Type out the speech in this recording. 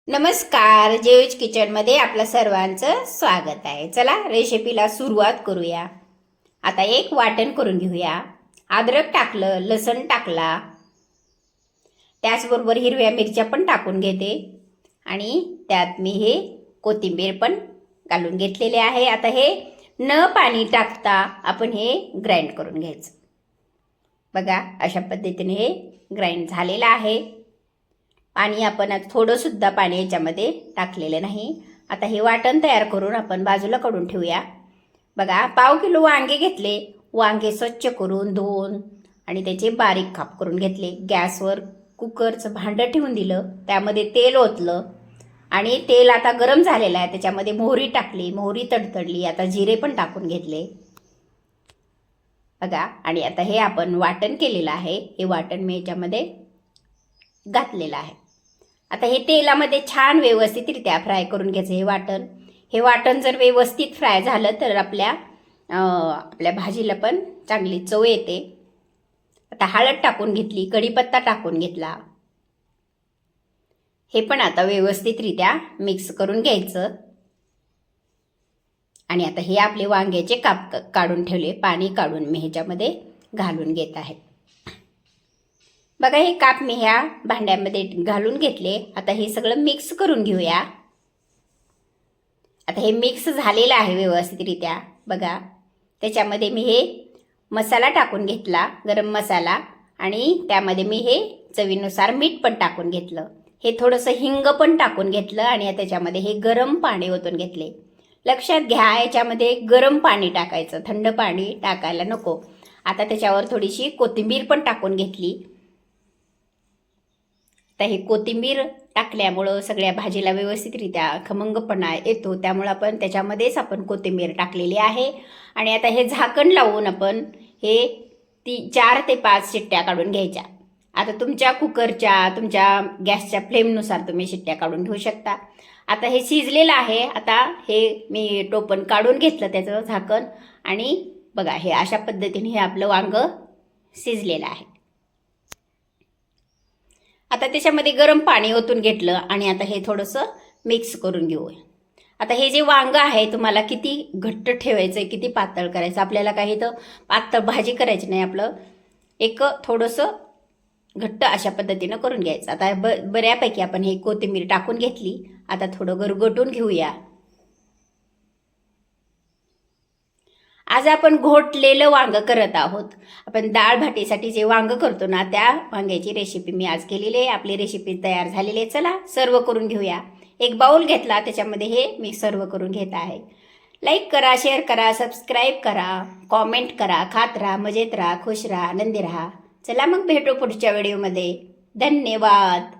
नमस्कार, जेविज किचनमध्ये आपलं सर्वांचं स्वागत आहे. चला रेसिपीला सुरुवात करूया. आता एक वाटण करून घेऊया. अद्रक टाकलं, लसण टाकला, त्याचबरोबर हिरव्या मिरच्या पण टाकून घेते आणि त्यात मी हे कोथिंबीर पण घालून घेतलेले आहे. आता हे न पाणी टाकता आपण हे ग्राइंड करून घ्यायचं. बघा, अशा पद्धतीने हे ग्राइंड झालेलं आहे. पाणी आपण थोडंसुद्धा पाणी याच्यामध्ये टाकलेलं नाही. आता हे वाटण तयार करून आपण बाजूला काढून ठेवूया. बघा, 1/2 किलो वांगे घेतले. वांगे स्वच्छ करून धुवून आणि त्याचे बारीक काप करून घेतले. गॅसवर कुकरचं भांडं ठेवून दिलं, त्यामध्ये तेल ओतलं आणि तेल आता गरम झालेलं आहे. त्याच्यामध्ये मोहरी टाकली, मोहरी तडतडली. आता जिरे पण टाकून घेतले. बघा, आणि आता हे आपण वाटण केलेलं आहे, हे वाटण मी याच्यामध्ये घातलेलं आहे. आता हे तेलामध्ये छान व्यवस्थितरित्या फ्राय करून घ्यायचं. हे वाटण जर व्यवस्थित फ्राय झालं तर आपल्या भाजीला पण चांगली चव येते. आता हळद टाकून घेतली, कढीपत्ता टाकून घेतला. हे पण आता व्यवस्थितरित्या मिक्स करून घ्यायचं. आणि आता हे आपले वांग्याचे काप काढून ठेवले, पाणी काढून मी ह्याच्यामध्ये घालून घेत आहे. बघा, हे काप मी ह्या भांड्यामध्ये घालून घेतले. आता हे सगळं मिक्स करून घेऊया. आता हे मिक्स झालेलं आहे व्यवस्थितरित्या. बघा, त्याच्यामध्ये मी हे मसाला टाकून घेतला, गरम मसाला, आणि त्यामध्ये मी हे चवीनुसार मीठ पण टाकून घेतलं. हे थोडंसं हिंग पण टाकून घेतलं आणि त्याच्यामध्ये हे गरम पाणी ओतून घेतले. लक्षात घ्या, याच्यामध्ये गरम पाणी टाकायचं, थंड पाणी टाकायला नको. आता त्याच्यावर थोडीशी कोथिंबीर पण टाकून घेतली. तर हे कोथिंबीर टाकल्यामुळं सगळ्या भाजीला व्यवस्थितरित्या खमंगपणा येतो, त्यामुळं आपण त्याच्यामध्येच कोथिंबीर टाकलेली आहे. आणि आता हे झाकण लावून आपण हे 4 ते 5 शिट्ट्या काढून घ्यायच्या. आता तुमच्या कुकरच्या, तुमच्या गॅसच्या फ्लेमनुसार तुम्ही शिट्ट्या काढून घेऊ शकता. आता हे शिजलेलं आहे. आता हे मी टोपण काढून घेतलं त्याचं झाकण, आणि बघा, हे अशा पद्धतीने हे आपलं वांगं शिजलेलं आहे. आता त्याच्यामध्ये गरम पाणी ओतून घेतलं आणि आता हे थोडंसं मिक्स करून घेऊ. आता हे जे वांगं आहे, तुम्हाला किती घट्ट ठेवायचं आहे, किती पातळ करायचं, आपल्याला काही तर पातळ भाजी करायची नाही. आपलं एक थोडंसं घट्ट अशा पद्धतीनं करून घ्यायचं. आता बऱ्यापैकी आपण हे कोथिंबीर टाकून घेतली. आता थोडं गरगटून घेऊया. आज आपण घोटलेलं वांगं करत आहोत. आपण डाळ भाटीसाठी जे वांगं करतो ना, त्या वांग्याची रेसिपी मी आज केलेली आहे. आपली रेसिपी तयार झालेली आहे. चला सर्व करून घेऊया. एक बाउल घेतला, त्याच्यामध्ये हे मी सर्व करून घेत आहे. लाईक करा, शेअर करा, सबस्क्राईब करा, कॉमेंट करा. खात राहा, मजेत राहा, खुश राहा, आनंदी राहा. चला मग भेटू पुढच्या व्हिडिओमध्ये. धन्यवाद.